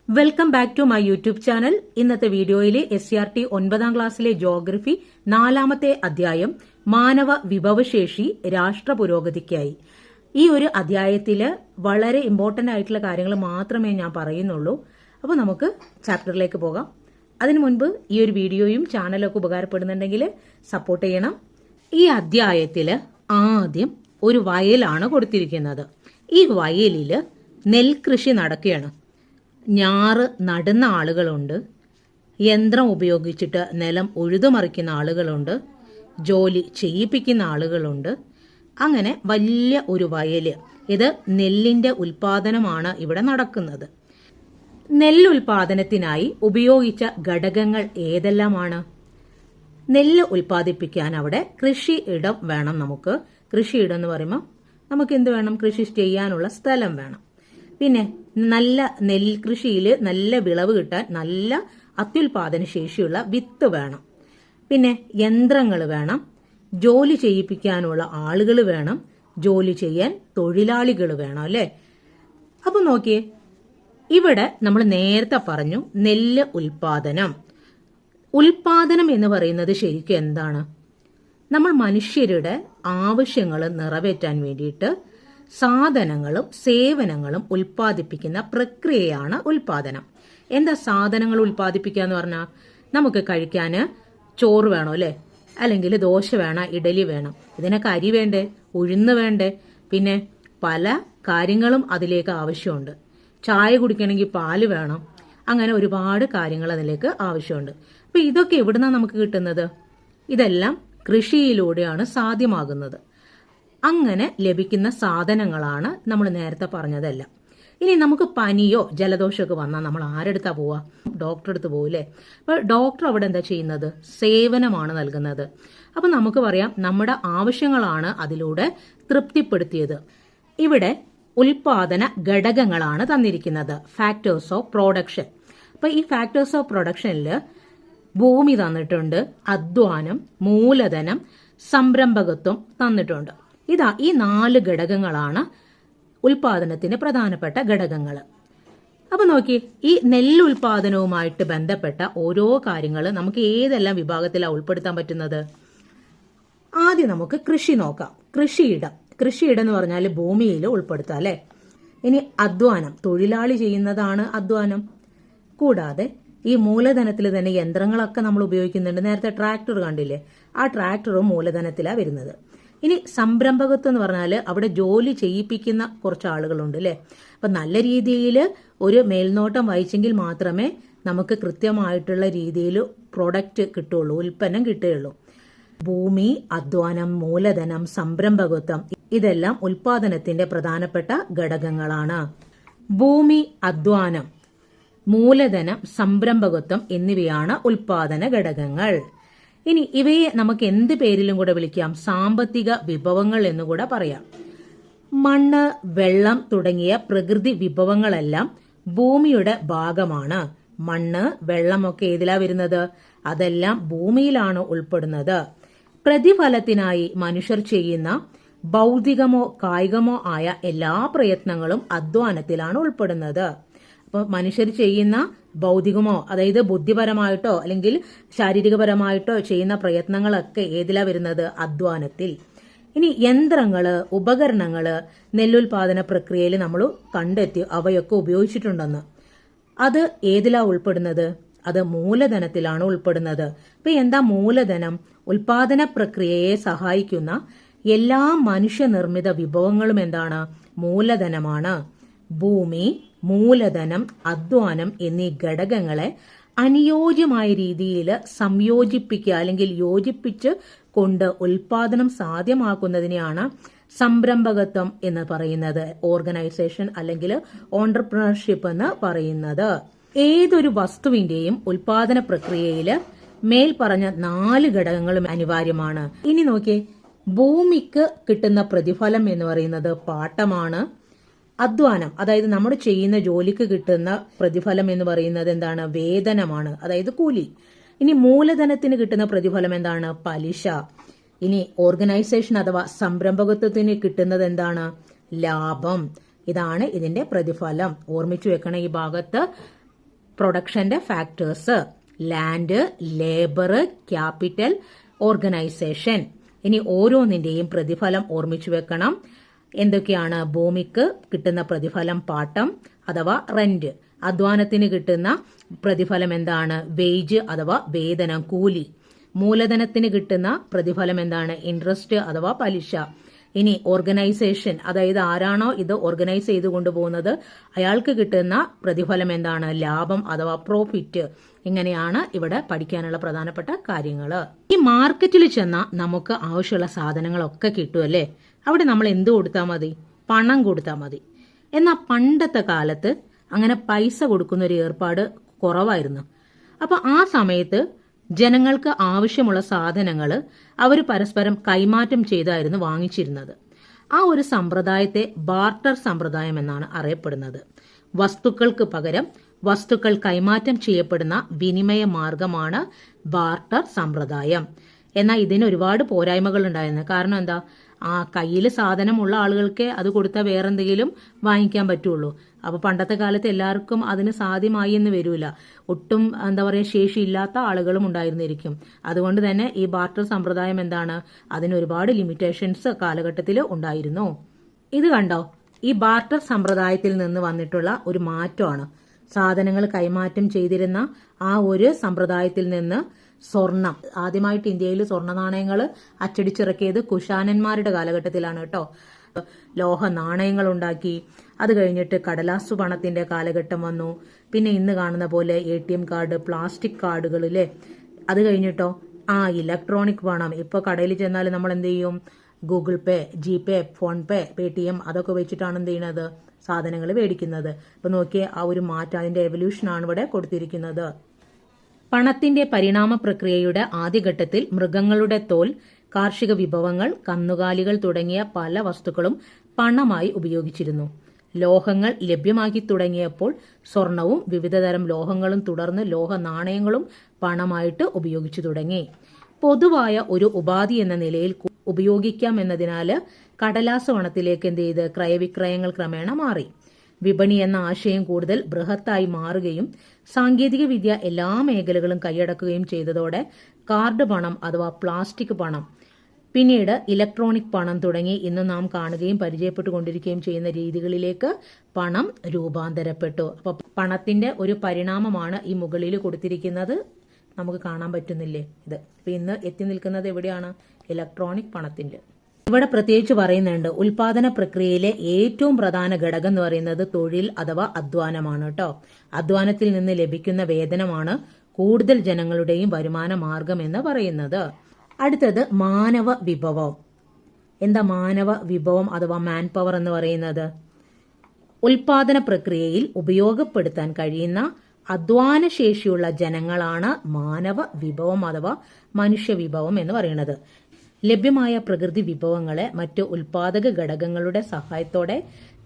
Welcome back to my YouTube channel. ഇന്നത്തെ വീഡിയോയിലെ SCRT 9ാം ക്ലാസ്സിലെ ജോഗ്രഫി 4ാമത്തെ അധ്യായം മാനവ വിഭവശേഷി രാഷ്ട്ര പുരോഗതിക്കായി. ഈ ഒരു അധ്യായത്തില് വളരെ ഇമ്പോർട്ടന്റ് ആയിട്ടുള്ള കാര്യങ്ങൾ മാത്രമേ ഞാൻ പറയുന്നുള്ളൂ. അപ്പോൾ നമുക്ക് ചാപ്റ്ററിലേക്ക് പോകാം. അതിനു മുൻപ് ഈ ഒരു വീഡിയോയും ചാനലൊക്കെ ഉപകാരപ്പെടുന്നുണ്ടെങ്കിൽ സപ്പോർട്ട് ചെയ്യണം. ഈ അധ്യായത്തില് ആദ്യം ഒരു വയലാണ് കൊടുത്തിരിക്കുന്നത്. ഈ വയലില് നെൽകൃഷി നടക്കുകയാണ്. ഞാറ് നടുന്ന ആളുകളുണ്ട്, യന്ത്രം ഉപയോഗിച്ചിട്ട് നിലം ഉഴുതുമറിക്കുന്ന ആളുകളുണ്ട്, ജോലി ചെയ്യിപ്പിക്കുന്ന ആളുകളുണ്ട്. അങ്ങനെ വലിയ ഒരു വയല്. ഇത് നെല്ലിന്റെ ഉൽപാദനമാണ് ഇവിടെ നടക്കുന്നത്. നെല്ലുൽപാദനത്തിനായി ഉപയോഗിച്ച ഘടകങ്ങൾ ഏതെല്ലാമാണ്? നെല്ല് ഉൽപ്പാദിപ്പിക്കാൻ അവിടെ കൃഷി ഇടം വേണം. നമുക്ക് കൃഷിയിടം എന്ന് പറയുമ്പോൾ നമുക്ക് എന്ത് വേണം? കൃഷി ചെയ്യാനുള്ള സ്ഥലം വേണം. പിന്നെ നല്ല നെൽകൃഷിയിൽ നല്ല വിളവ് കിട്ടാൻ നല്ല അത്യുൽപാദന ശേഷിയുള്ള വിത്ത് വേണം. പിന്നെ യന്ത്രങ്ങൾ വേണം, ജോലി ചെയ്യിപ്പിക്കാനുള്ള ആളുകൾ വേണം, ജോലി ചെയ്യാൻ തൊഴിലാളികൾ വേണം, അല്ലേ? അപ്പൊ നോക്കിയേ, ഇവിടെ നമ്മൾ നേരത്തെ പറഞ്ഞു നെല്ല് ഉൽപാദനം എന്ന് പറയുന്നത് ശരിക്കും എന്താണ്? നമ്മൾ മനുഷ്യരുടെ ആവശ്യങ്ങൾ നിറവേറ്റാൻ വേണ്ടിയിട്ട് സാധനങ്ങളും സേവനങ്ങളും ഉൽപ്പാദിപ്പിക്കുന്ന പ്രക്രിയയാണ് ഉൽപാദനം. എന്താ സാധനങ്ങൾ ഉൽപ്പാദിപ്പിക്കുക എന്ന് പറഞ്ഞാൽ, നമുക്ക് കഴിക്കാന് ചോറ് വേണോ, അല്ലെ? അല്ലെങ്കിൽ ദോശ വേണം, ഇഡലി വേണം. ഇതിനൊക്കെ അരി വേണ്ടേ, ഉഴുന്ന് വേണ്ടേ? പിന്നെ പല കാര്യങ്ങളും അതിലേക്ക് ആവശ്യമുണ്ട്. ചായ കുടിക്കണമെങ്കിൽ പാല് വേണം. അങ്ങനെ ഒരുപാട് കാര്യങ്ങൾ അതിലേക്ക് ആവശ്യമുണ്ട്. അപ്പൊ ഇതൊക്കെ എവിടുന്നാണ് നമുക്ക് കിട്ടുന്നത്? ഇതെല്ലാം കൃഷിയിലൂടെയാണ് സാധ്യമാകുന്നത്. അങ്ങനെ ലഭിക്കുന്ന സാധനങ്ങളാണ് നമ്മൾ നേരത്തെ പറഞ്ഞതെല്ലാം. ഇനി നമുക്ക് പനിയോ ജലദോഷമൊക്കെ വന്നാൽ നമ്മൾ ആരെടുത്താ പോവാ? ഡോക്ടറെ അടുത്ത് പോവില്ലേ? അപ്പൊ ഡോക്ടർ അവിടെ എന്താ ചെയ്യുന്നത്? സേവനമാണ് നൽകുന്നത്. അപ്പൊ നമുക്ക് പറയാം, നമ്മുടെ ആവശ്യങ്ങളാണ് അതിലൂടെ തൃപ്തിപ്പെടുത്തിയത്. ഇവിടെ ഉൽപാദന ഘടകങ്ങളാണ് തന്നിരിക്കുന്നത്, ഫാക്ടേഴ്സ് ഓഫ് പ്രൊഡക്ഷൻ. അപ്പൊ ഈ ഫാക്ടേഴ്സ് ഓഫ് പ്രൊഡക്ഷനില് ഭൂമി തന്നിട്ടുണ്ട്, അധ്വാനം, മൂലധനം, സംരംഭകത്വം തന്നിട്ടുണ്ട്. ഈ 4 ഘടകങ്ങളാണ് ഉൽപാദനത്തിന് പ്രധാനപ്പെട്ട ഘടകങ്ങൾ. അപ്പൊ നോക്കി, ഈ നെല്ലുൽപാദനവുമായിട്ട് ബന്ധപ്പെട്ട ഓരോ കാര്യങ്ങൾ നമുക്ക് ഏതെല്ലാം വിഭാഗത്തിലാണ് ഉൾപ്പെടുത്താൻ പറ്റുന്നത്? ആദ്യം നമുക്ക് കൃഷി നോക്കാം. കൃഷിയിടം എന്ന് പറഞ്ഞാൽ ഭൂമിയിൽ ഉൾപ്പെടുത്താം, അല്ലെ? ഇനി അധ്വാനം, തൊഴിലാളി ചെയ്യുന്നതാണ് അധ്വാനം. കൂടാതെ ഈ മൂലധനത്തിൽ തന്നെ യന്ത്രങ്ങളൊക്കെ നമ്മൾ ഉപയോഗിക്കുന്നുണ്ട്. നേരത്തെ ട്രാക്ടർ കണ്ടില്ലേ? ആ ട്രാക്ടറും മൂലധനത്തിലാണ് വരുന്നത്. ഇനി സംരംഭകത്വം എന്ന് പറഞ്ഞാൽ അവിടെ ജോലി ചെയ്യിപ്പിക്കുന്ന കുറച്ച് ആളുകളുണ്ട്, അല്ലെ? അപ്പൊ നല്ല രീതിയിൽ ഒരു മേൽനോട്ടം വഹിച്ചെങ്കിൽ മാത്രമേ നമുക്ക് കൃത്യമായിട്ടുള്ള രീതിയിൽ പ്രൊഡക്റ്റ് കിട്ടുള്ളൂ, ഉൽപ്പന്നം കിട്ടുകയുള്ളൂ. ഭൂമി, അധ്വാനം, മൂലധനം, സംരംഭകത്വം ഇതെല്ലാം ഉൽപാദനത്തിന്റെ പ്രധാനപ്പെട്ട ഘടകങ്ങളാണ്. ഭൂമി, അധ്വാനം, മൂലധനം, സംരംഭകത്വം എന്നിവയാണ് ഉൽപാദന ഘടകങ്ങൾ. ഇനി ഇവയെ നമുക്ക് എന്ത് പേരിലും കൂടെ വിളിക്കാം? സാമ്പത്തിക വിഭവങ്ങൾ എന്നുകൂടെ പറയാം. മണ്ണ്, വെള്ളം തുടങ്ങിയ പ്രകൃതി വിഭവങ്ങളെല്ലാം ഭൂമിയുടെ ഭാഗമാണ്. മണ്ണ്, വെള്ളമൊക്കെ ഏതിലാ വരുന്നത്? അതെല്ലാം ഭൂമിയിലാണ് ഉൾപ്പെടുന്നത്. പ്രതിഫലത്തിനായി മനുഷ്യർ ചെയ്യുന്ന ഭൗതികമോ കായികമോ ആയ എല്ലാ പ്രയത്നങ്ങളും അധ്വാനത്തിലാണ് ഉൾപ്പെടുന്നത്. അപ്പൊ മനുഷ്യർ ചെയ്യുന്ന ഭൗതികമോ, അതായത് ബുദ്ധിപരമായിട്ടോ അല്ലെങ്കിൽ ശാരീരികപരമായിട്ടോ ചെയ്യുന്ന പ്രയത്നങ്ങളൊക്കെ ഏതിലാ വരുന്നത്? അധ്വാനത്തിൽ. ഇനി യന്ത്രങ്ങള്, ഉപകരണങ്ങള് നെല്ലുൽപാദന പ്രക്രിയയിൽ നമ്മൾ കണ്ടെത്തി അവയൊക്കെ ഉപയോഗിച്ചിട്ടുണ്ടെന്ന്. അത് ഏതിലാ ഉൾപ്പെടുന്നത്? അത് മൂലധനത്തിലാണ് ഉൾപ്പെടുന്നത്. ഇപ്പൊ എന്താ മൂലധനം? ഉൽപാദന പ്രക്രിയയെ സഹായിക്കുന്ന എല്ലാ മനുഷ്യനിർമ്മിത വിഭവങ്ങളും എന്താണ്? മൂലധനമാണ്. ഭൂമി, മൂലധനം, അധ്വാനം എന്നീ ഘടകങ്ങളെ അനുയോജ്യമായ രീതിയിൽ സംയോജിപ്പിക്കുക അല്ലെങ്കിൽ യോജിപ്പിച്ച് കൊണ്ട് ഉൽപാദനം സാധ്യമാക്കുന്നതിനെയാണ് സംരംഭകത്വം എന്ന് പറയുന്നത്, ഓർഗനൈസേഷൻ അല്ലെങ്കിൽ ഓൺട്രപ്രണർഷിപ്പ് എന്ന് പറയുന്നത്. ഏതൊരു വസ്തുവിന്റെയും ഉൽപാദന പ്രക്രിയയിൽ മേൽ പറഞ്ഞ 4 ഘടകങ്ങളും അനിവാര്യമാണ്. ഇനി നോക്കിയേ, ഭൂമിക്ക് കിട്ടുന്ന പ്രതിഫലം എന്ന് പറയുന്നത് പാട്ടമാണ്. അധ്വാനം, അതായത് നമ്മൾ ചെയ്യുന്ന ജോലിക്ക് കിട്ടുന്ന പ്രതിഫലം എന്ന് പറയുന്നത് എന്താണ്? വേതനമാണ്, അതായത് കൂലി. ഇനി മൂലധനത്തിന് കിട്ടുന്ന പ്രതിഫലം എന്താണ്? പലിശ. ഇനി ഓർഗനൈസേഷൻ അഥവാ സംരംഭകത്വത്തിന് കിട്ടുന്നത് എന്താണ്? ലാഭം. ഇതാണ് ഇതിന്റെ പ്രതിഫലം. ഓർമ്മിച്ചു വെക്കണം ഈ ഭാഗത്ത്. പ്രൊഡക്ഷന്റെ factors: land, labour, capital, organisation. ഇനി ഓരോന്നിന്റെയും പ്രതിഫലം ഓർമ്മിച്ചു വെക്കണം. എന്തൊക്കെയാണ്? ഭൂമിക്ക് കിട്ടുന്ന പ്രതിഫലം പാട്ടം അഥവാ റെന്റ്. അധ്വാനത്തിന് കിട്ടുന്ന പ്രതിഫലം എന്താണ്? വേജ് അഥവാ വേതനം, കൂലി. മൂലധനത്തിന് കിട്ടുന്ന പ്രതിഫലം എന്താണ്? ഇൻട്രസ്റ്റ് അഥവാ പലിശ. ഇനി ഓർഗനൈസേഷൻ, അതായത് ആരാണോ ഇത് ഓർഗനൈസ് ചെയ്ത് കൊണ്ടുപോകുന്നത് അയാൾക്ക് കിട്ടുന്ന പ്രതിഫലം എന്താണ്? ലാഭം അഥവാ പ്രോഫിറ്റ്. ഇങ്ങനെയാണ് ഇവിടെ പഠിക്കാനുള്ള പ്രധാനപ്പെട്ട കാര്യങ്ങൾ. ഈ മാർക്കറ്റിൽ ചെന്നാൽ നമുക്ക് ആവശ്യമുള്ള സാധനങ്ങളൊക്കെ കിട്ടുമല്ലേ? അവിടെ നമ്മൾ എന്ത് കൊടുത്താൽ മതി? പണം കൊടുത്താൽ മതി. എന്നാൽ പണ്ടത്തെ കാലത്ത് അങ്ങനെ പൈസ കൊടുക്കുന്ന ഒരു ഏർപ്പാട് കുറവായിരുന്നു. അപ്പൊ ആ സമയത്ത് ജനങ്ങൾക്ക് ആവശ്യമുള്ള സാധനങ്ങൾ അവർ പരസ്പരം കൈമാറ്റം ചെയ്തായിരുന്നു വാങ്ങിച്ചിരുന്നത്. ആ ഒരു സമ്പ്രദായത്തെ ബാർട്ടർ സമ്പ്രദായം എന്നാണ് അറിയപ്പെടുന്നത്. വസ്തുക്കൾക്ക് പകരം വസ്തുക്കൾ കൈമാറ്റം ചെയ്യപ്പെടുന്ന വിനിമയ മാർഗമാണ് ബാർട്ടർ സമ്പ്രദായം. എന്നാൽ ഇതിന് ഒരുപാട് പോരായ്മകൾ ഉണ്ടായിരുന്നു. കാരണം എന്താ? ആ കയ്യിൽ സാധനമുള്ള ആളുകൾക്ക് അത് കൊടുത്താൽ വേറെന്തെങ്കിലും വാങ്ങിക്കാൻ പറ്റുള്ളൂ. അപ്പൊ പണ്ടത്തെ കാലത്ത് എല്ലാവർക്കും അതിന് സാധ്യമായി എന്ന് വരില്ല. ഒട്ടും എന്താ പറയുക, ശേഷിയില്ലാത്ത ആളുകളും ഉണ്ടായിരുന്നിരിക്കും. അതുകൊണ്ട് തന്നെ ഈ ബാർട്ടർ സമ്പ്രദായം എന്താണ്? അതിന് ഒരുപാട് ലിമിറ്റേഷൻസ് കാലഘട്ടത്തിൽ ഉണ്ടായിരുന്നു. ഇത് കണ്ടോ? ഈ ബാർട്ടർ സമ്പ്രദായത്തിൽ നിന്ന് വന്നിട്ടുള്ള ഒരു മാറ്റമാണ്. സാധനങ്ങൾ കൈമാറ്റം ചെയ്തിരുന്ന ആ ഒരു സമ്പ്രദായത്തിൽ നിന്ന് സ്വർണം, ആദ്യമായിട്ട് ഇന്ത്യയിൽ സ്വർണ്ണ നാണയങ്ങൾ അച്ചടിച്ചിറക്കിയത് കുഷാനന്മാരുടെ കാലഘട്ടത്തിലാണ് കേട്ടോ. ലോഹ നാണയങ്ങൾ ഉണ്ടാക്കി. അത് കഴിഞ്ഞിട്ട് കടലാസു പണത്തിന്റെ കാലഘട്ടം വന്നു. പിന്നെ ഇന്ന് കാണുന്ന പോലെ ATM കാർഡ്, പ്ലാസ്റ്റിക് കാർഡുകളില്ലേ. അത് കഴിഞ്ഞിട്ടോ ഇലക്ട്രോണിക് പണം. ഇപ്പൊ കടയിൽ ചെന്നാൽ നമ്മൾ എന്ത് ചെയ്യും? ഗൂഗിൾ പേ, ജിപേ, ഫോൺ പേ, പേടിഎം അതൊക്കെ വെച്ചിട്ടാണ് എന്ത് ചെയ്യുന്നത്? സാധനങ്ങൾ മേടിക്കുന്നത്. ഇപ്പൊ നോക്കിയേ, ആ ഒരു മാറ്റം, അതിന്റെ എവല്യൂഷനാണ് ഇവിടെ കൊടുത്തിരിക്കുന്നത്. പണത്തിന്റെ പരിണാമ പ്രക്രിയയുടെ ആദ്യഘട്ടത്തിൽ മൃഗങ്ങളുടെ തോൽ, കാർഷിക വിഭവങ്ങൾ, കന്നുകാലികൾ തുടങ്ങിയ പല വസ്തുക്കളും പണമായി ഉപയോഗിച്ചിരുന്നു. ലോഹങ്ങൾ ലഭ്യമാക്കി തുടങ്ങിയപ്പോൾ സ്വർണവും വിവിധതരം ലോഹങ്ങളും തുടർന്ന് ലോഹ നാണയങ്ങളും പണമായിട്ട് ഉപയോഗിച്ചു തുടങ്ങി. പൊതുവായ ഒരു ഉപാധി എന്ന നിലയിൽ ഉപയോഗിക്കാം എന്നതിനാല് കടലാസ് പണത്തിലേക്ക് എന്ത് ചെയ്ത് ക്രയവിക്രയങ്ങൾ ക്രമേണ മാറി. വിപണി എന്ന ആശയം കൂടുതൽ ബൃഹത്തായി മാറുകയും സാങ്കേതിക വിദ്യ എല്ലാ മേഖലകളും കൈയടക്കുകയും ചെയ്തതോടെ കാർഡ് പണം അഥവാ പ്ലാസ്റ്റിക് പണം, പിന്നീട് ഇലക്ട്രോണിക് പണം തുടങ്ങി ഇന്ന് നാം കാണുകയും പരിചയപ്പെട്ടുകൊണ്ടിരിക്കുകയും ചെയ്യുന്ന രീതികളിലേക്ക് പണം രൂപാന്തരപ്പെട്ടു. അപ്പൊ പണത്തിന്റെ ഒരു പരിണാമമാണ് ഈ മുകളിൽ കൊടുത്തിരിക്കുന്നത്. നമുക്ക് കാണാൻ പറ്റുന്നില്ലേ ഇത്? ഇന്ന് എത്തി നിൽക്കുന്നത് എവിടെയാണ്? ഇലക്ട്രോണിക് പണത്തിന്റെ. ഇവിടെ പ്രത്യേകിച്ച് പറയുന്നുണ്ട്, ഉൽപാദന പ്രക്രിയയിലെ ഏറ്റവും പ്രധാന ഘടകം എന്ന് പറയുന്നത് തൊഴിൽ അഥവാ അധ്വാനമാണ് കേട്ടോ. അധ്വാനത്തിൽ നിന്ന് ലഭിക്കുന്ന വേതനമാണ് കൂടുതൽ ജനങ്ങളുടെയും വരുമാന മാർഗം എന്ന് പറയുന്നത്. അടുത്തത് മാനവ വിഭവം. എന്താ മാനവ വിഭവം അഥവാ മാൻ പവർ എന്ന് പറയുന്നത്? ഉൽപാദന പ്രക്രിയയിൽ ഉപയോഗപ്പെടുത്താൻ കഴിയുന്ന അധ്വാനശേഷിയുള്ള ജനങ്ങളാണ് മാനവ വിഭവം അഥവാ മനുഷ്യ വിഭവം എന്ന് പറയുന്നത്. ലഭ്യമായ പ്രകൃതി വിഭവങ്ങളെ മറ്റ് ഉൽപാദക ഘടകങ്ങളുടെ സഹായത്തോടെ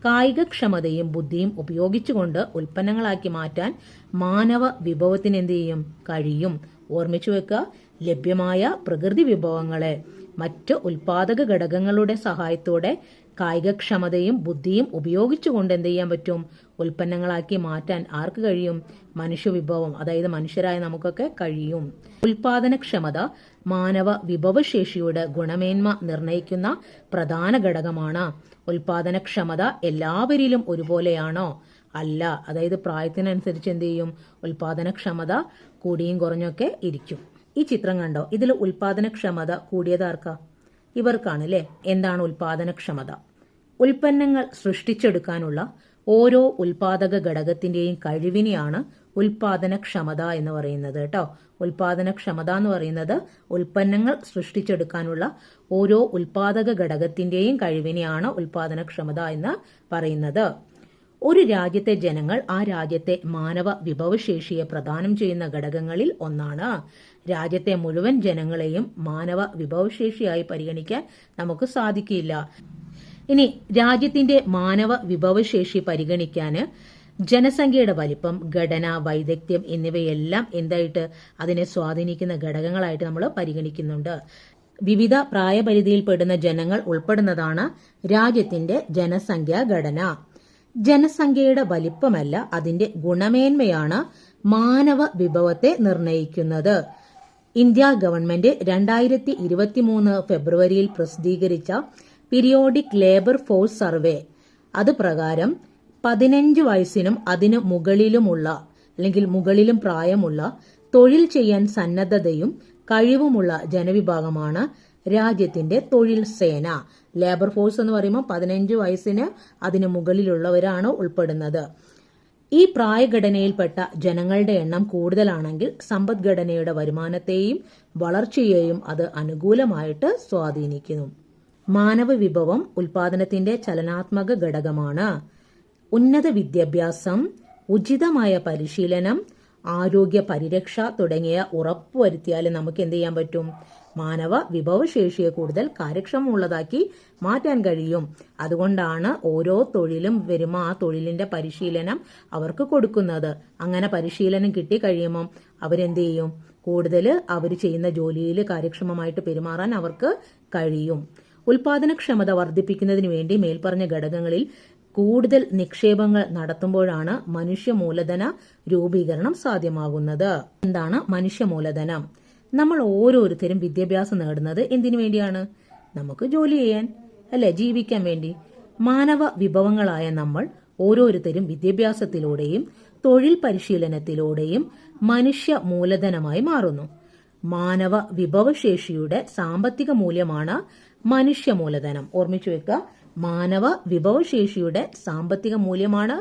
കായികക്ഷമതയും ബുദ്ധിയും ഉപയോഗിച്ചുകൊണ്ട് ഉൽപ്പന്നങ്ങളാക്കി മാറ്റാൻ മാനവ വിഭവത്തിന് എന്ത് ചെയ്യും? കഴിയും. ഓർമ്മിച്ചു വെക്കുക, ലഭ്യമായ പ്രകൃതി വിഭവങ്ങളെ മറ്റ് ഉൽപാദക ഘടകങ്ങളുടെ സഹായത്തോടെ കായികക്ഷമതയും ബുദ്ധിയും ഉപയോഗിച്ചുകൊണ്ട് എന്ത് ചെയ്യാൻ പറ്റും? ഉൽപ്പന്നങ്ങളാക്കി മാറ്റാൻ ആർക്ക് കഴിയും? മനുഷ്യവിഭവം, അതായത് മനുഷ്യരായ നമുക്കൊക്കെ കഴിയും. ഉൽപാദനക്ഷമത മാനവ വിഭവശേഷിയുടെ ഗുണമേന്മ നിർണയിക്കുന്ന പ്രധാന ഘടകമാണ്. ഉൽപാദനക്ഷമത എല്ലാവരിലും ഒരുപോലെയാണോ? അല്ല. അതായത് പ്രായത്തിനനുസരിച്ച് എന്ത് ചെയ്യും? ഉൽപാദനക്ഷമത കൂടിയും കുറഞ്ഞൊക്കെ ഇരിക്കും. ഈ ചിത്രം കണ്ടോ? ഇതിൽ ഉൽപാദനക്ഷമത കൂടിയത് ആർക്കാ? ഇവർക്കാണ് അല്ലേ? എന്താണ് ഉൽപാദനക്ഷമത? ഉൽപ്പന്നങ്ങൾ സൃഷ്ടിച്ചെടുക്കാനുള്ള ഓരോ ഉൽപാദക ഘടകത്തിന്റെയും കഴിവിനെയാണ് ഉൽപാദനക്ഷമത എന്ന് പറയുന്നത് കേട്ടോ. ഉൽപാദനക്ഷമത എന്ന് പറയുന്നത് ഉൽപ്പന്നങ്ങൾ സൃഷ്ടിച്ചെടുക്കാനുള്ള ഓരോ ഉൽപാദക ഘടകത്തിന്റെയും കഴിവിനെയാണ് ഉൽപാദനക്ഷമത എന്ന് പറയുന്നത്. ഒരു രാജ്യത്തെ ജനങ്ങൾ ആ രാജ്യത്തെ മാനവ വിഭവശേഷിയെ പ്രദാനം ചെയ്യുന്ന ഘടകങ്ങളിൽ ഒന്നാണ്. രാജ്യത്തെ മുഴുവൻ ജനങ്ങളെയും മാനവ വിഭവശേഷിയായി പരിഗണിക്കാൻ നമുക്ക് സാധിക്കില്ല. ഇനി രാജ്യത്തിന്റെ മാനവ വിഭവശേഷി പരിഗണിക്കാന് ജനസംഖ്യയുടെ വലിപ്പം, ഘടന, വൈദഗ്ധ്യം എന്നിവയെല്ലാം എന്തായിട്ട് അതിനെ സ്വാധീനിക്കുന്ന ഘടകങ്ങളായിട്ട് നമ്മൾ പരിഗണിക്കുന്നുണ്ട്. വിവിധ പ്രായപരിധിയിൽപ്പെടുന്ന ജനങ്ങൾ ഉൾപ്പെടുന്നതാണ് രാജ്യത്തിന്റെ ജനസംഖ്യാ ഘടന. ജനസംഖ്യയുടെ വലിപ്പമല്ല, അതിന്റെ ഗുണമേന്മയാണ് മാനവ വിഭവത്തെ നിർണയിക്കുന്നത്? ഇന്ത്യ ഗവൺമെന്റ് 2023 ഫെബ്രുവരിയിൽ പ്രസിദ്ധീകരിച്ച പീരിയോഡിക് ലേബർ ഫോഴ്സ് സർവേ അത് പ്രകാരം 15 വയസ്സിനും അതിനു മുകളിലുമുള്ള അല്ലെങ്കിൽ മുകളിലും പ്രായമുള്ള തൊഴിൽ ചെയ്യാൻ സന്നദ്ധതയും കഴിവുമുള്ള ജനവിഭാഗമാണ് രാജ്യത്തിന്റെ തൊഴിൽ സേന. ലേബർ ഫോഴ്സ് എന്ന് പറയുമ്പോൾ 15 വയസ്സിന് അതിനു മുകളിലുള്ളവരാണ് ഉൾപ്പെടുന്നത്. ഈ പ്രായഘടനയിൽപ്പെട്ട ജനങ്ങളുടെ എണ്ണം കൂടുതലാണെങ്കിൽ സമ്പദ്ഘടനയുടെ വരുമാനത്തെയും വളർച്ചയെയും അത് അനുകൂലമായിട്ട് സ്വാധീനിക്കുന്നു. മാനവ വിഭവം ഉൽപാദനത്തിന്റെ ചലനാത്മക ഘടകമാണ്. ഉന്നത വിദ്യാഭ്യാസം, ഉചിതമായ പരിശീലനം, ആരോഗ്യ പരിരക്ഷ തുടങ്ങിയ ഉറപ്പുവരുത്തിയാൽ നമുക്ക് എന്ത് ചെയ്യാൻ പറ്റും? മാനവ വിഭവശേഷിയെ കൂടുതൽ കാര്യക്ഷമമുള്ളതാക്കി മാറ്റാൻ കഴിയും. അതുകൊണ്ടാണ് ഓരോ തൊഴിലും വരുമ്പോൾ ആ തൊഴിലിന്റെ പരിശീലനം അവർക്ക് കൊടുക്കുന്നത്. അങ്ങനെ പരിശീലനം കിട്ടിക്കഴിയുമ്പോൾ അവരെന്ത് ചെയ്യും? കൂടുതൽ അവർ ചെയ്യുന്ന ജോലിയിൽ കാര്യക്ഷമമായിട്ട് പെരുമാറാൻ അവർക്ക് കഴിയും. ഉൽപാദനക്ഷമത വർദ്ധിപ്പിക്കുന്നതിന് വേണ്ടി മേൽപ്പറഞ്ഞ ഘടകങ്ങളിൽ കൂടുതൽ നിക്ഷേപങ്ങൾ നടത്തുമ്പോഴാണ് മനുഷ്യ മൂലധന രൂപീകരണം സാധ്യമാകുന്നത്. എന്താണ് മനുഷ്യ മൂലധനം? നമ്മൾ ഓരോരുത്തരും വിദ്യാഭ്യാസം നേടുന്നത് എന്തിനു വേണ്ടിയാണ്? നമുക്ക് ജോലി ചെയ്യാൻ, അല്ലെ, ജീവിക്കാൻ വേണ്ടി. മാനവ വിഭവങ്ങളായ നമ്മൾ ഓരോരുത്തരും വിദ്യാഭ്യാസത്തിലൂടെയും തൊഴിൽ പരിശീലനത്തിലൂടെയും മനുഷ്യ മൂലധനമായി മാറുന്നു. മാനവ വിഭവശേഷിയുടെ സാമ്പത്തിക മൂല്യമാണ് മനുഷ്യ മൂലധനം. ഓർമ്മിച്ചു വെക്കുക, മാനവ വിഭവശേഷിയുടെ സാമ്പത്തിക മൂല്യമാണ്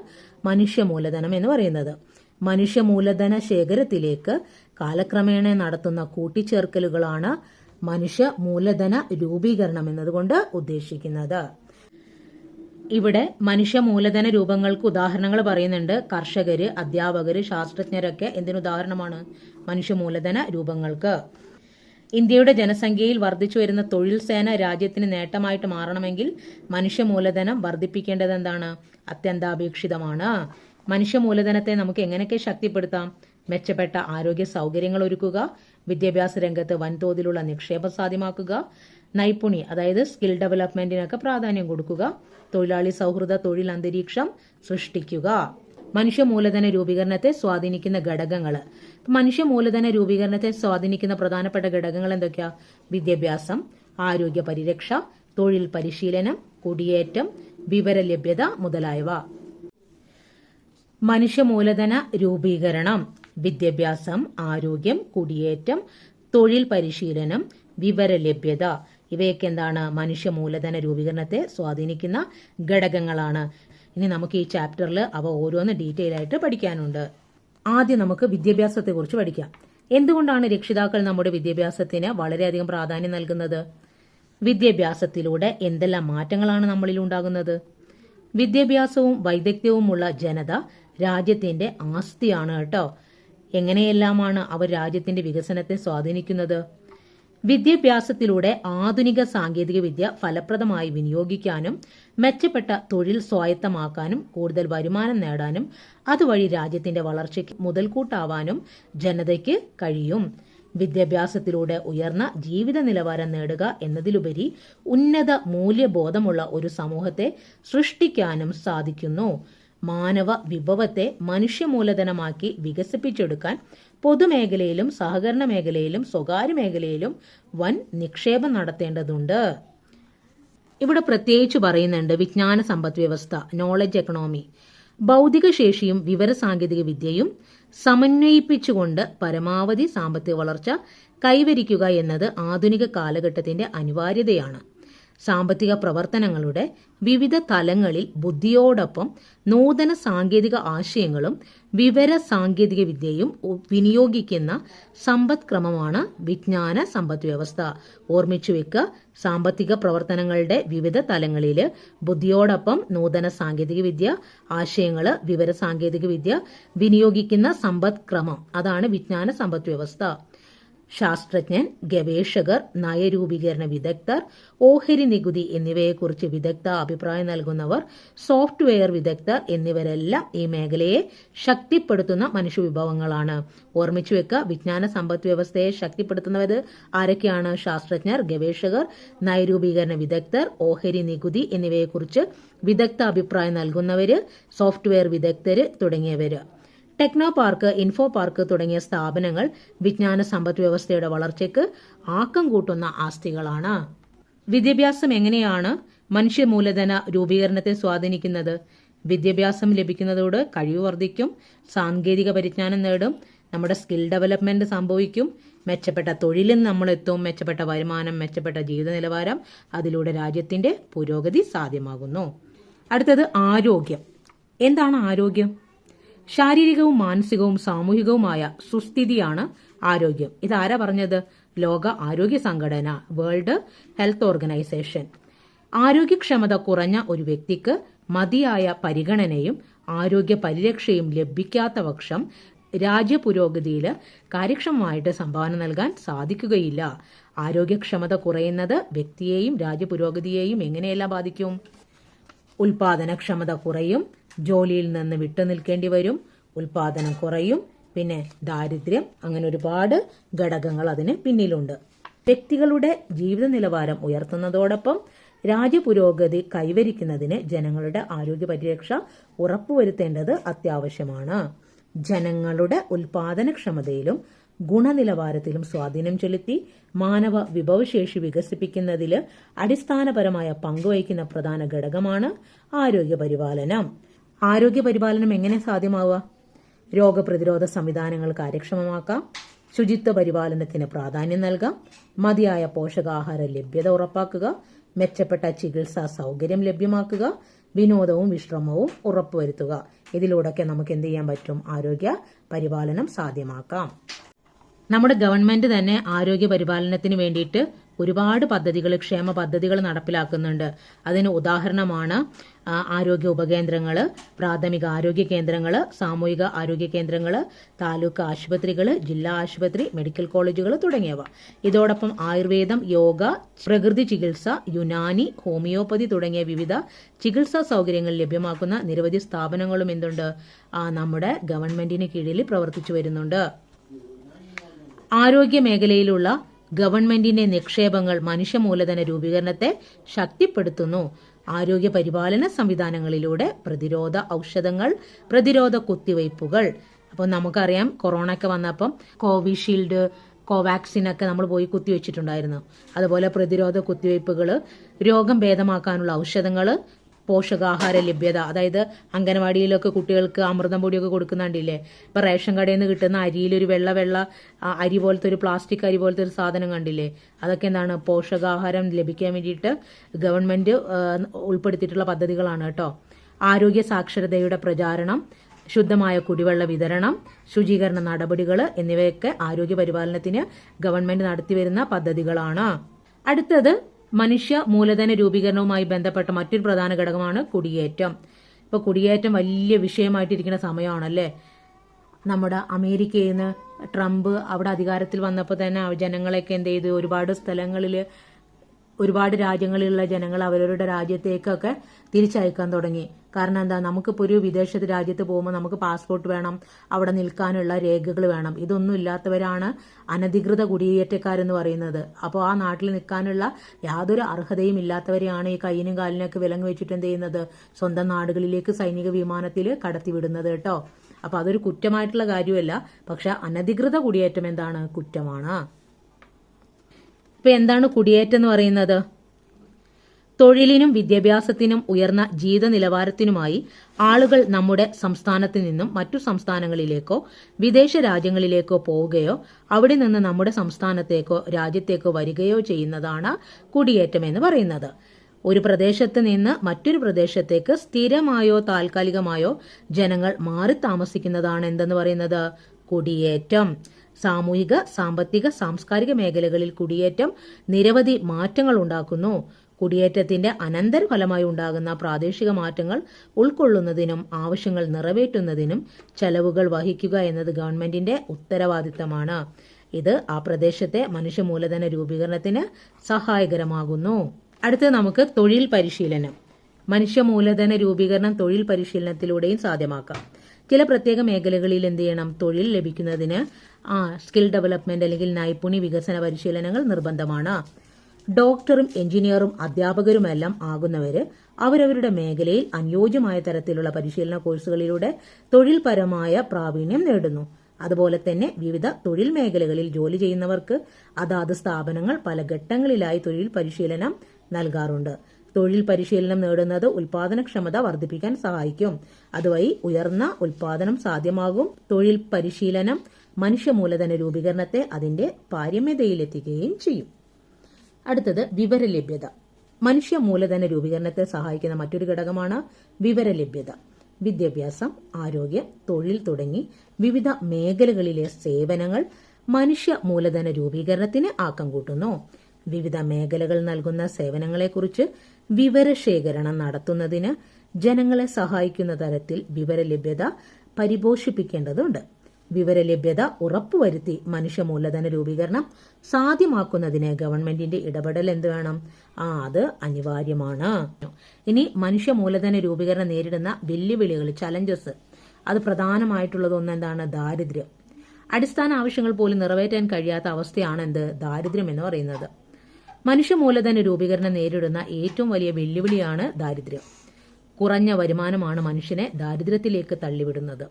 മനുഷ്യ മൂലധനം എന്ന് പറയുന്നത്. മനുഷ്യ മൂലധന ശേഖരത്തിലേക്ക് കാലക്രമേണ നടത്തുന്ന കൂട്ടിച്ചേർക്കലുകളാണ് മനുഷ്യ മൂലധന രൂപീകരണം എന്നതുകൊണ്ട് ഉദ്ദേശിക്കുന്നത്. ഇവിടെ മനുഷ്യ മൂലധന രൂപങ്ങൾക്ക് ഉദാഹരണങ്ങൾ പറയുന്നുണ്ട്. കർഷകര്, അധ്യാപകര്, ശാസ്ത്രജ്ഞരൊക്കെ എന്തിനുദാഹരണമാണ്? മനുഷ്യ മൂലധന രൂപങ്ങൾക്ക്. ഇന്ത്യയുടെ ജനസംഖ്യയിൽ വർദ്ധിച്ചു വരുന്ന തൊഴിൽ സേന രാജ്യത്തിന് നേട്ടമായിട്ട് മാറണമെങ്കിൽ മനുഷ്യ മൂലധനം വർദ്ധിപ്പിക്കേണ്ടത് എന്താണ്? അത്യന്താപേക്ഷിതമാണ്. മനുഷ്യ മൂലധനത്തെ നമുക്ക് എങ്ങനെയൊക്കെ ശക്തിപ്പെടുത്താം? മെച്ചപ്പെട്ട ആരോഗ്യ സൗകര്യങ്ങൾ ഒരുക്കുക, വിദ്യാഭ്യാസ രംഗത്ത് വൻതോതിലുള്ള നിക്ഷേപം സാധ്യമാക്കുക, നൈപുണി അതായത് സ്കിൽ ഡെവലപ്മെന്റിനൊക്കെ പ്രാധാന്യം കൊടുക്കുക, തൊഴിലാളി സൗഹൃദ തൊഴിൽ അന്തരീക്ഷം സൃഷ്ടിക്കുക. മനുഷ്യ മൂലധന രൂപീകരണത്തെ സ്വാധീനിക്കുന്ന ഘടകങ്ങൾ. മനുഷ്യ മൂലധന രൂപീകരണത്തെ സ്വാധീനിക്കുന്ന പ്രധാനപ്പെട്ട ഘടകങ്ങൾ എന്തൊക്കെയാ? വിദ്യാഭ്യാസം, ആരോഗ്യ പരിരക്ഷ, തൊഴിൽ പരിശീലനം, കുടിയേറ്റം, വിവര ലഭ്യത മുതലായവ. മനുഷ്യ മൂലധന രൂപീകരണം: വിദ്യാഭ്യാസം, ആരോഗ്യം, കുടിയേറ്റം, തൊഴിൽ പരിശീലനം, വിവര ലഭ്യത. ഇവയൊക്കെ എന്താണ്? മനുഷ്യ മൂലധന രൂപീകരണത്തെ സ്വാധീനിക്കുന്ന ഘടകങ്ങളാണ്. ഇനി നമുക്ക് ഈ ചാപ്റ്ററിൽ അവ ഓരോന്ന് ഡീറ്റെയിൽ ആയിട്ട് പഠിക്കാനുണ്ട്. ആദ്യം നമുക്ക് വിദ്യാഭ്യാസത്തെ കുറിച്ച് പഠിക്കാം. എന്തുകൊണ്ടാണ് രക്ഷിതാക്കൾ നമ്മുടെ വിദ്യാഭ്യാസത്തിന് വളരെയധികം പ്രാധാന്യം നൽകുന്നത്? വിദ്യാഭ്യാസത്തിലൂടെ എന്തെല്ലാം മാറ്റങ്ങളാണ് നമ്മളിൽ ഉണ്ടാകുന്നത്? വിദ്യാഭ്യാസവും വൈദഗ്ധ്യവുമുള്ള ജനത രാജ്യത്തിന്റെ ആസ്തിയാണ് കേട്ടോ. എങ്ങനെയെല്ലാമാണ് അവർ രാജ്യത്തിന്റെ വികസനത്തെ സ്വാധീനിക്കുന്നത്? വിദ്യാഭ്യാസത്തിലൂടെ ആധുനിക സാങ്കേതിക വിദ്യ ഫലപ്രദമായി വിനിയോഗിക്കാനും മെച്ചപ്പെട്ട തൊഴിൽ സ്വായത്തമാക്കാനും കൂടുതൽ വരുമാനം നേടാനും അതുവഴി രാജ്യത്തിന്റെ വളർച്ചയ്ക്ക് മുതൽക്കൂട്ടാവാനും ജനതയ്ക്ക് കഴിയും. വിദ്യാഭ്യാസത്തിലൂടെ ഉയർന്ന ജീവിത നിലവാരം നേടുക എന്നതിലുപരി ഉന്നത മൂല്യബോധമുള്ള ഒരു സമൂഹത്തെ സൃഷ്ടിക്കാനും സാധിക്കുന്നു. മാനവ വിഭവത്തെ മനുഷ്യ മൂലധനമാക്കി വികസിപ്പിച്ചെടുക്കാൻ പൊതുമേഖലയിലും സഹകരണ മേഖലയിലും സ്വകാര്യ മേഖലയിലും വൻ നിക്ഷേപം നടത്തേണ്ടതുണ്ട്. ഇവിടെ പ്രത്യേകിച്ച് പറയുന്നുണ്ട് വിജ്ഞാന സമ്പദ് വ്യവസ്ഥ, നോളജ് എക്കണോമി. ഭൗതിക ശേഷിയും വിവര സാങ്കേതിക വിദ്യയും സമന്വയിപ്പിച്ചുകൊണ്ട് പരമാവധി സാമ്പത്തിക വളർച്ച കൈവരിക്കുക എന്നത് ആധുനിക കാലഘട്ടത്തിന്റെ അനിവാര്യതയാണ്. സാമ്പത്തിക പ്രവർത്തനങ്ങളുടെ വിവിധ തലങ്ങളിൽ ബുദ്ധിയോടൊപ്പം നൂതന സാങ്കേതിക ആശയങ്ങളും വിവര സാങ്കേതിക വിദ്യയും വിനിയോഗിക്കുന്ന സമ്പദ്ക്രമമാണ് വിജ്ഞാന സമ്പദ് വ്യവസ്ഥ. ഓർമ്മിച്ചു വെക്കുക, സാമ്പത്തിക പ്രവർത്തനങ്ങളുടെ വിവിധ തലങ്ങളിൽ ബുദ്ധിയോടൊപ്പം നൂതന സാങ്കേതിക വിദ്യ, ആശയങ്ങൾ, വിവര സാങ്കേതിക വിദ്യ വിനിയോഗിക്കുന്ന സമ്പദ്ക്രമം, അതാണ് വിജ്ഞാന സമ്പദ് വ്യവസ്ഥ. ശാസ്ത്രജ്ഞൻ, ഗവേഷകർ, നയരൂപീകരണ വിദഗ്ധർ, ഓഹരി നികുതി എന്നിവയെക്കുറിച്ച് വിദഗ്ധ അഭിപ്രായം നൽകുന്നവർ, സോഫ്റ്റ്വെയർ വിദഗ്ധർ എന്നിവരെല്ലാം ഈ മേഖലയെ ശക്തിപ്പെടുത്തുന്ന മനുഷ്യവിഭവങ്ങളാണ്. ഓർമ്മിച്ചു വെക്കുക, വിജ്ഞാന സമ്പദ് വ്യവസ്ഥയെ ശക്തിപ്പെടുത്തുന്നവർ ആരൊക്കെയാണ്? ശാസ്ത്രജ്ഞർ, ഗവേഷകർ, നയരൂപീകരണ വിദഗ്ധർ, ഓഹരി നികുതി എന്നിവയെക്കുറിച്ച് വിദഗ്ധ അഭിപ്രായം നൽകുന്നവര്, സോഫ്റ്റ്വെയർ വിദഗ്ധര് തുടങ്ങിയവര്. ടെക്നോ പാർക്ക്, ഇൻഫോ പാർക്ക് തുടങ്ങിയ സ്ഥാപനങ്ങൾ വിജ്ഞാന സമ്പദ് വ്യവസ്ഥയുടെ വളർച്ചയ്ക്ക് ആക്കം കൂട്ടുന്ന ആസ്തികളാണ്. വിദ്യാഭ്യാസം എങ്ങനെയാണ് മനുഷ്യ മൂലധന രൂപീകരണത്തെ സ്വാധീനിക്കുന്നത്? വിദ്യാഭ്യാസം ലഭിക്കുന്നതോടെ കഴിവ് വർദ്ധിക്കും, സാങ്കേതിക പരിജ്ഞാനം നേടും, നമ്മുടെ സ്കിൽ ഡെവലപ്മെന്റ് സംഭവിക്കും, മെച്ചപ്പെട്ട തൊഴിലിൽ നമ്മളെത്തും, മെച്ചപ്പെട്ട വരുമാനം, മെച്ചപ്പെട്ട ജീവിത നിലവാരം, അതിലൂടെ രാജ്യത്തിന്റെ പുരോഗതി സാധ്യമാകുന്നു. അടുത്തത് ആരോഗ്യം. എന്താണ് ആരോഗ്യം? ശാരീരികവും മാനസികവും സാമൂഹികവുമായ സുസ്ഥിതിയാണ് ആരോഗ്യം. ഇതാരാ പറഞ്ഞത്? ലോക ആരോഗ്യ സംഘടന, വേൾഡ് ഹെൽത്ത് ഓർഗനൈസേഷൻ. ആരോഗ്യക്ഷമത കുറഞ്ഞ ഒരു വ്യക്തിക്ക് മതിയായ പരിഗണനയും ആരോഗ്യ പരിരക്ഷയും ലഭിക്കാത്ത പക്ഷം രാജ്യ പുരോഗതിയിൽ കാര്യക്ഷമമായിട്ട് സംഭാവന നൽകാൻ സാധിക്കുകയില്ല. ആരോഗ്യക്ഷമത കുറയുന്നത് വ്യക്തിയെയും രാജ്യ പുരോഗതിയെയും എങ്ങനെയെല്ലാം ബാധിക്കും? ഉൽപാദനക്ഷമത കുറയും, ജോലിയിൽ നിന്ന് വിട്ടുനിൽക്കേണ്ടി വരും, ഉൽപാദനം കുറയും, പിന്നെ ദാരിദ്ര്യം, അങ്ങനെ ഒരുപാട് ഘടകങ്ങൾ അതിന് പിന്നിലുണ്ട്. വ്യക്തികളുടെ ജീവിത നിലവാരം ഉയർത്തുന്നതോടൊപ്പം രാജ്യപുരോഗതി കൈവരിക്കുന്നതിന് ജനങ്ങളുടെ ആരോഗ്യ പരിരക്ഷ ഉറപ്പുവരുത്തേണ്ടത് അത്യാവശ്യമാണ്. ജനങ്ങളുടെ ഉൽപാദനക്ഷമതയിലും ഗുണനിലവാരത്തിലും സ്വാധീനം ചെലുത്തി മാനവ വിഭവശേഷി വികസിപ്പിക്കുന്നതിൽ അടിസ്ഥാനപരമായ പങ്കുവഹിക്കുന്ന പ്രധാന ഘടകമാണ് ആരോഗ്യപരിപാലനം. ആരോഗ്യപരിപാലനം എങ്ങനെ സാധ്യമാവുക? രോഗപ്രതിരോധ സംവിധാനങ്ങൾ കാര്യക്ഷമമാക്കാം, ശുചിത്വ പരിപാലനത്തിന് പ്രാധാന്യം നൽകാം, മതിയായ പോഷകാഹാര ലഭ്യത ഉറപ്പാക്കുക, മെച്ചപ്പെട്ട ചികിത്സാ സൗകര്യം ലഭ്യമാക്കുക, വിനോദവും വിശ്രമവും ഉറപ്പുവരുത്തുക. ഇതിലൂടെയൊക്കെ നമുക്ക് എന്ത് ചെയ്യാൻ പറ്റും? ആരോഗ്യ പരിപാലനം സാധ്യമാക്കാം. നമ്മുടെ ഗവൺമെന്റ് തന്നെ ആരോഗ്യ പരിപാലനത്തിന് വേണ്ടിയിട്ട് ഒരുപാട് പദ്ധതികൾ, ക്ഷേമ പദ്ധതികൾ നടപ്പിലാക്കുന്നുണ്ട്. അതിന് ഉദാഹരണമാണ് ആരോഗ്യ ഉപകേന്ദ്രങ്ങൾ, പ്രാഥമിക ആരോഗ്യ കേന്ദ്രങ്ങൾ, സാമൂഹിക ആരോഗ്യ കേന്ദ്രങ്ങൾ, താലൂക്ക് ആശുപത്രികൾ, ജില്ലാ ആശുപത്രി, മെഡിക്കൽ കോളേജുകൾ തുടങ്ങിയവ. ഇതോടൊപ്പം ആയുർവേദം, യോഗ, പ്രകൃതി ചികിത്സ, യുനാനി, ഹോമിയോപ്പതി തുടങ്ങിയ വിവിധ ചികിത്സാ സൗകര്യങ്ങൾ ലഭ്യമാക്കുന്ന നിരവധി സ്ഥാപനങ്ങളും എന്തുണ്ട്? നമ്മുടെ ഗവൺമെന്റിന് കീഴിൽ പ്രവർത്തിച്ചു വരുന്നുണ്ട്. ആരോഗ്യ മേഖലയിലുള്ള ഗവൺമെന്റിന്റെ നിക്ഷേപങ്ങൾ മനുഷ്യ മൂലധന രൂപീകരണത്തെ ശക്തിപ്പെടുത്തുന്നു. ആരോഗ്യ പരിപാലന സംവിധാനങ്ങളിലൂടെ പ്രതിരോധ ഔഷധങ്ങൾ, പ്രതിരോധ കുത്തിവയ്പ്പുകൾ. അപ്പോൾ നമുക്കറിയാം, കൊറോണ ഒക്കെ വന്നപ്പം കോവിഷീൽഡ്, കോവാക്സിൻ ഒക്കെ നമ്മൾ പോയി കുത്തിവെച്ചിട്ടുണ്ടായിരുന്നു. അതുപോലെ പ്രതിരോധ കുത്തിവയ്പ്പുകൾ, രോഗം ഭേദമാക്കാനുള്ള ഔഷധങ്ങൾ, പോഷകാഹാര ലഭ്യത, അതായത് അംഗനവാടിയിലൊക്കെ കുട്ടികൾക്ക് അമൃതം പൊടിയൊക്കെ കൊടുക്കുന്നുണ്ടില്ലേ? ഇപ്പൊ റേഷൻ കടയിൽ നിന്ന് കിട്ടുന്ന അരിയിലൊരു വെള്ള അരി പോലത്തെ ഒരു പ്ലാസ്റ്റിക് അരി പോലത്തെ ഒരു സാധനം കണ്ടില്ലേ? അതൊക്കെ എന്താണ്? പോഷകാഹാരം ലഭിക്കാൻ വേണ്ടിയിട്ട് ഗവൺമെന്റ് ഉൾപ്പെടുത്തിയിട്ടുള്ള പദ്ധതികളാണ് കേട്ടോ. ആരോഗ്യ സാക്ഷരതയുടെ പ്രചാരണം, ശുദ്ധമായ കുടിവെള്ള വിതരണം, ശുചീകരണ നടപടികൾ എന്നിവയൊക്കെ ആരോഗ്യ പരിപാലനത്തിന് ഗവൺമെന്റ് നടത്തിവരുന്ന പദ്ധതികളാണ്. അടുത്തത് മനുഷ്യ മൂലധന രൂപീകരണവുമായി ബന്ധപ്പെട്ട മറ്റൊരു പ്രധാന ഘടകമാണ് കുടിയേറ്റം. ഇപ്പൊ കുടിയേറ്റം വലിയ വിഷയമായിട്ടിരിക്കുന്ന സമയമാണല്ലേ. നമ്മുടെ അമേരിക്കയിൽ നിന്ന് ട്രംപ് അവിടെ അധികാരത്തിൽ വന്നപ്പോൾ തന്നെ ജനങ്ങളെയൊക്കെ എന്ത് ചെയ്തു? ഒരുപാട് സ്ഥലങ്ങളിൽ, ഒരുപാട് രാജ്യങ്ങളിലുള്ള ജനങ്ങൾ അവരവരുടെ രാജ്യത്തേക്കൊക്കെ തിരിച്ചയക്കാൻ തുടങ്ങി. കാരണം എന്താ? നമുക്കിപ്പോൾ ഒരു വിദേശ രാജ്യത്ത് പോകുമ്പോൾ നമുക്ക് പാസ്പോർട്ട് വേണം, അവിടെ നിൽക്കാനുള്ള രേഖകൾ വേണം. ഇതൊന്നും ഇല്ലാത്തവരാണ് അനധികൃത കുടിയേറ്റക്കാരെന്ന് പറയുന്നത്. അപ്പോൾ ആ നാട്ടിൽ നിൽക്കാനുള്ള യാതൊരു അർഹതയും ഇല്ലാത്തവരെയാണ് ഈ കയ്യിനും കാലിനൊക്കെ വിലങ്ങ് വെച്ചിട്ട് എന്ത് ചെയ്യുന്നത്? സ്വന്തം നാടുകളിലേക്ക് സൈനിക വിമാനത്തിൽ കടത്തിവിടുന്നത് കേട്ടോ. അപ്പോൾ അതൊരു കുറ്റമായിട്ടുള്ള കാര്യമല്ല. പക്ഷെ അനധികൃത കുടിയേറ്റം എന്താണ്? കുറ്റമാണ്. ഇപ്പൊ എന്താണ് കുടിയേറ്റം എന്ന് പറയുന്നത്? തൊഴിലിനും വിദ്യാഭ്യാസത്തിനും ഉയർന്ന ജീവിത നിലവാരത്തിനുമായി ആളുകൾ നമ്മുടെ സംസ്ഥാനത്ത് നിന്നും മറ്റു സംസ്ഥാനങ്ങളിലേക്കോ വിദേശ രാജ്യങ്ങളിലേക്കോ പോവുകയോ അവിടെ നിന്ന് നമ്മുടെ സംസ്ഥാനത്തേക്കോ രാജ്യത്തേക്കോ വരികയോ ചെയ്യുന്നതാണ് കുടിയേറ്റം എന്ന് പറയുന്നത്. ഒരു പ്രദേശത്ത് നിന്ന് മറ്റൊരു പ്രദേശത്തേക്ക് സ്ഥിരമായോ താൽക്കാലികമായോ ജനങ്ങൾ മാറി താമസിക്കുന്നതാണ് എന്തെന്ന് പറയുന്നത്? കുടിയേറ്റം. സാമൂഹിക, സാമ്പത്തിക, സാംസ്കാരിക മേഖലകളിൽ കുടിയേറ്റം നിരവധി മാറ്റങ്ങൾ ഉണ്ടാക്കുന്നു. കുടിയേറ്റത്തിന്റെ അനന്തരഫലമായി ഉണ്ടാകുന്ന പ്രാദേശിക മാറ്റങ്ങൾ ഉൾക്കൊള്ളുന്നതിനും ആവശ്യങ്ങൾ നിറവേറ്റുന്നതിനും ചെലവുകൾ വഹിക്കുക എന്നത് ഗവൺമെന്റിന്റെ ഉത്തരവാദിത്തമാണ്. ഇത് ആ പ്രദേശത്തെ മനുഷ്യ മൂലധന രൂപീകരണത്തിന് സഹായകരമാകുന്നു. അടുത്ത് നമുക്ക് തൊഴിൽ പരിശീലനം. മനുഷ്യ മൂലധന രൂപീകരണം തൊഴിൽ പരിശീലനത്തിലൂടെയും സാധ്യമാക്കാം. ചില പ്രത്യേക മേഖലകളിൽ എന്ത് ചെയ്യണം? തൊഴിൽ ലഭിക്കുന്നതിന് സ്കിൽ ഡെവലപ്മെന്റ് അല്ലെങ്കിൽ നൈപുണ്യ വികസന പരിശീലനങ്ങൾ നിർബന്ധമാണ്. ഡോക്ടറും എഞ്ചിനീയറും അധ്യാപകരുമെല്ലാം ആകുന്നവര് അവരവരുടെ മേഖലയിൽ അനുയോജ്യമായ തരത്തിലുള്ള പരിശീലന കോഴ്സുകളിലൂടെ തൊഴിൽപരമായ പ്രാവീണ്യം നേടുന്നു. അതുപോലെ തന്നെ വിവിധ തൊഴിൽ മേഖലകളിൽ ജോലി ചെയ്യുന്നവർക്ക് അതാത് സ്ഥാപനങ്ങൾ പല ഘട്ടങ്ങളിലായി തൊഴിൽ പരിശീലനം നൽകാറുണ്ട്. തൊഴിൽ പരിശീലനം നേടുന്നത് ഉൽപാദനക്ഷമത വർദ്ധിപ്പിക്കാൻ സഹായിക്കും. അതുവഴി ഉയർന്ന ഉൽപാദനം സാധ്യമാകും. തൊഴിൽ പരിശീലനം മനുഷ്യ മൂലധന രൂപീകരണത്തെ അതിന്റെ പാരമ്യതയിലെത്തിക്കുകയും ചെയ്യും. അടുത്തത് വിവരലഭ്യത. മനുഷ്യ മൂലധന രൂപീകരണത്തെ സഹായിക്കുന്ന മറ്റൊരു ഘടകമാണ് വിവരലഭ്യത. വിദ്യാഭ്യാസം, ആരോഗ്യം, തൊഴിൽ തുടങ്ങി വിവിധ മേഖലകളിലെ സേവനങ്ങൾ മനുഷ്യ മൂലധന രൂപീകരണത്തിന് ആക്കം കൂട്ടുന്നു. വിവിധ മേഖലകൾ നൽകുന്ന സേവനങ്ങളെക്കുറിച്ച് വിവരശേഖരണം നടത്തുന്നതിന് ജനങ്ങളെ സഹായിക്കുന്ന തരത്തിൽ വിവരലഭ്യത പരിപോഷിപ്പിക്കേണ്ടതുണ്ട്. വിവരലഭ്യത ഉറപ്പുവരുത്തി മനുഷ്യ മൂലധന രൂപീകരണം സാധ്യമാക്കുന്നതിന് ഗവൺമെന്റിന്റെ ഇടപെടൽ എന്ത് വേണം? അത് അനിവാര്യമാണ്. ഇനി മനുഷ്യ മൂലധന രൂപീകരണം നേരിടുന്ന വെല്ലുവിളികൾ, ചലഞ്ചസ്, അത് പ്രധാനമായിട്ടുള്ളത് എന്താണ്? ദാരിദ്ര്യം. അടിസ്ഥാന ആവശ്യങ്ങൾ പോലും നിറവേറ്റാൻ കഴിയാത്ത അവസ്ഥയാണ് ദാരിദ്ര്യം എന്ന് പറയുന്നത്. മനുഷ്യ മൂലധന രൂപീകരണം നേരിടുന്ന ഏറ്റവും വലിയ വെല്ലുവിളിയാണ് ദാരിദ്ര്യം. കുറഞ്ഞ വരുമാനമാണ് മനുഷ്യനെ ദാരിദ്ര്യത്തിലേക്ക് തള്ളിവിടുന്നത്.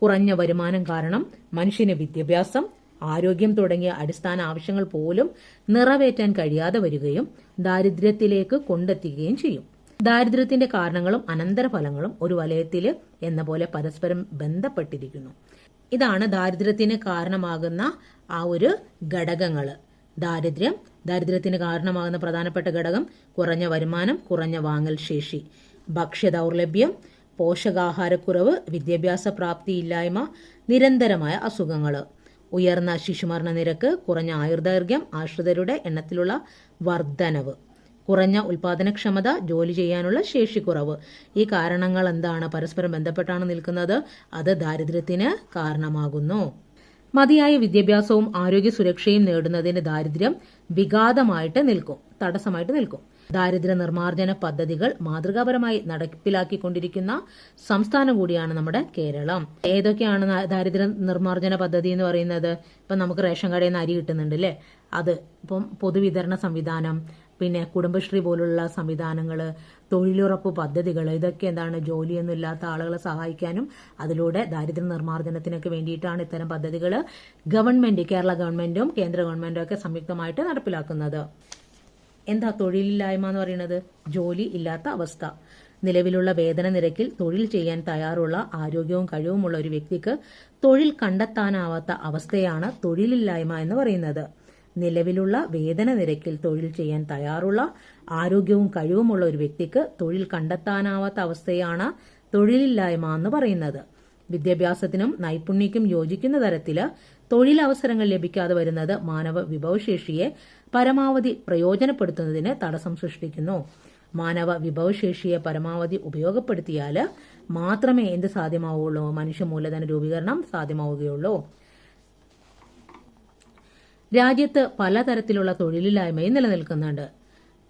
കുറഞ്ഞ വരുമാനം കാരണം മനുഷ്യന് വിദ്യാഭ്യാസം, ആരോഗ്യം തുടങ്ങിയ അടിസ്ഥാന ആവശ്യങ്ങൾ പോലും നിറവേറ്റാൻ കഴിയാതെ വരികയും ദാരിദ്ര്യത്തിലേക്ക് കൊണ്ടെത്തിക്കുകയും ചെയ്യും. ദാരിദ്ര്യത്തിന്റെ കാരണങ്ങളും അനന്തരഫലങ്ങളും ഒരു വലയത്തിൽ എന്ന പോലെ പരസ്പരം ബന്ധപ്പെട്ടിരിക്കുന്നു. ഇതാണ് ദാരിദ്ര്യത്തിന് കാരണമാകുന്ന ആ ഒരു ഘടകങ്ങള്. ദാരിദ്ര്യത്തിന് കാരണമാകുന്ന പ്രധാനപ്പെട്ട ഘടകം കുറഞ്ഞ വരുമാനം, കുറഞ്ഞ വാങ്ങൽ ശേഷി, ഭക്ഷ്യദൗർലഭ്യം, പോഷകാഹാരക്കുറവ്, വിദ്യാഭ്യാസ പ്രാപ്തിയില്ലായ്മ, നിരന്തരമായ അസുഖങ്ങൾ, ഉയർന്ന ശിശുമരണ നിരക്ക്, കുറഞ്ഞ ആയുർദൈർഘ്യം, ആശ്രിതരുടെ എണ്ണത്തിലുള്ള വർധനവ്, കുറഞ്ഞ ഉൽപാദനക്ഷമത, ജോലി ചെയ്യാനുള്ള ശേഷിക്കുറവ്. ഈ കാരണങ്ങൾ പരസ്പരം ബന്ധപ്പെട്ടാണ് നിൽക്കുന്നത്. അത് ദാരിദ്ര്യത്തിന് കാരണമാകുന്നു. മതിയായ വിദ്യാഭ്യാസവും ആരോഗ്യ സുരക്ഷയും നേടുന്നതിന് ദാരിദ്ര്യം വിഘാതമായിട്ട് നിൽക്കും, തടസ്സമായിട്ട് നിൽക്കും. ദാരിദ്ര്യ നിർമ്മാർജ്ജന പദ്ധതികൾ മാതൃകാപരമായി നടപ്പിലാക്കിക്കൊണ്ടിരിക്കുന്ന സംസ്ഥാനം കൂടിയാണ് നമ്മുടെ കേരളം. ഏതൊക്കെയാണ് ദാരിദ്ര്യ നിർമ്മാർജ്ജന പദ്ധതി എന്ന് പറയുന്നത്? ഇപ്പം നമുക്ക് റേഷൻ കടയിൽ നിന്ന് അരി കിട്ടുന്നുണ്ട് അല്ലേ? അത് ഇപ്പം പൊതുവിതരണ സംവിധാനം, പിന്നെ കുടുംബശ്രീ പോലുള്ള സംവിധാനങ്ങൾ, തൊഴിലുറപ്പ് പദ്ധതികൾ, ഇതൊക്കെ ജോലിയൊന്നും ഇല്ലാത്ത ആളുകളെ സഹായിക്കാനും അതിലൂടെ ദാരിദ്ര്യ നിർമ്മാർജ്ജനത്തിനൊക്കെ വേണ്ടിയിട്ടാണ് ഇത്തരം പദ്ധതികൾ കേരള ഗവൺമെന്റും കേന്ദ്ര ഗവൺമെന്റും ഒക്കെ സംയുക്തമായിട്ട് നടപ്പിലാക്കുന്നത്. തൊഴിലില്ലായ്മ എന്ന് പറയുന്നത്? ജോലി ഇല്ലാത്ത അവസ്ഥ. നിലവിലുള്ള വേതന നിരക്കിൽ തൊഴിൽ ചെയ്യാൻ തയ്യാറുള്ള ആരോഗ്യവും കഴിവുമുള്ള ഒരു വ്യക്തിക്ക് തൊഴിൽ കണ്ടെത്താനാവാത്ത അവസ്ഥയാണ് തൊഴിലില്ലായ്മ എന്ന് പറയുന്നത്. നിലവിലുള്ള വേതന നിരക്കിൽ തൊഴിൽ ചെയ്യാൻ തയ്യാറുള്ള ആരോഗ്യവും കഴിവുമുള്ള ഒരു വ്യക്തിക്ക് തൊഴിൽ കണ്ടെത്താനാവാത്ത അവസ്ഥയാണ് തൊഴിലില്ലായ്മ എന്ന് പറയുന്നത്. വിദ്യാഭ്യാസത്തിനും നൈപുണ്യക്കും യോജിക്കുന്ന തരത്തില് തൊഴിലവസരങ്ങൾ ലഭിക്കാതെ വരുന്നത് മാനവ വിഭവശേഷിയെ പരമാവധി പ്രയോജനപ്പെടുത്തുന്നതിന് തടസ്സം സൃഷ്ടിക്കുന്നു. മാനവ വിഭവശേഷിയെ പരമാവധി ഉപയോഗപ്പെടുത്തിയാൽ മാത്രമേ സാധ്യമാവുകയുള്ളൂ? മനുഷ്യ മൂലധന രൂപീകരണം സാധ്യമാവുകയുള്ളൂ. രാജ്യത്ത് പലതരത്തിലുള്ള തൊഴിലില്ലായ്മയും നിലനിൽക്കുന്നുണ്ട്.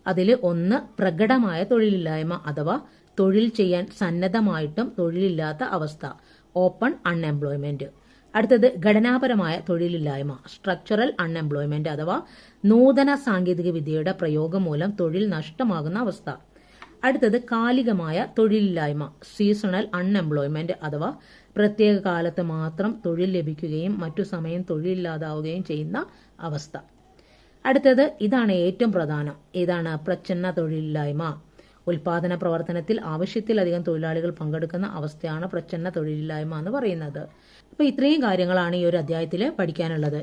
അതിൽ ഒന്ന് പ്രകടമായ തൊഴിലില്ലായ്മ അഥവാ തൊഴിൽ ചെയ്യാൻ സന്നദ്ധമായിട്ടും തൊഴിലില്ലാത്ത അവസ്ഥ, ഓപ്പൺ അൺഎംപ്ലോയ്മെന്റ്. അടുത്തത് ഘടനാപരമായ തൊഴിലില്ലായ്മ, സ്ട്രക്ചറൽ അൺഎംപ്ലോയ്മെന്റ് അഥവാ നൂതന സാങ്കേതിക വിദ്യയുടെ പ്രയോഗം മൂലം തൊഴിൽ നഷ്ടമാകുന്ന അവസ്ഥ. അടുത്തത് കാലികമായ തൊഴിലില്ലായ്മ, സീസണൽ അൺഎംപ്ലോയ്മെന്റ് അഥവാ പ്രത്യേക കാലത്ത് മാത്രം തൊഴിൽ ലഭിക്കുകയും മറ്റു സമയം തൊഴിലില്ലാതാവുകയും ചെയ്യുന്ന അവസ്ഥ. അടുത്തത് ഇതാണ് ഏറ്റവും പ്രധാനം, പ്രച്ഛന്ന തൊഴിലില്ലായ്മ. ഉൽപാദന പ്രവർത്തനത്തിൽ ആവശ്യത്തിലധികം തൊഴിലാളികൾ പങ്കെടുക്കുന്ന അവസ്ഥയാണ് പ്രച്ഛന്ന തൊഴിലില്ലായ്മ എന്ന് പറയുന്നത്. അപ്പൊ ഇത്രയും കാര്യങ്ങളാണ് ഈ ഒരു അധ്യായത്തിൽ പഠിക്കാനുള്ളത്.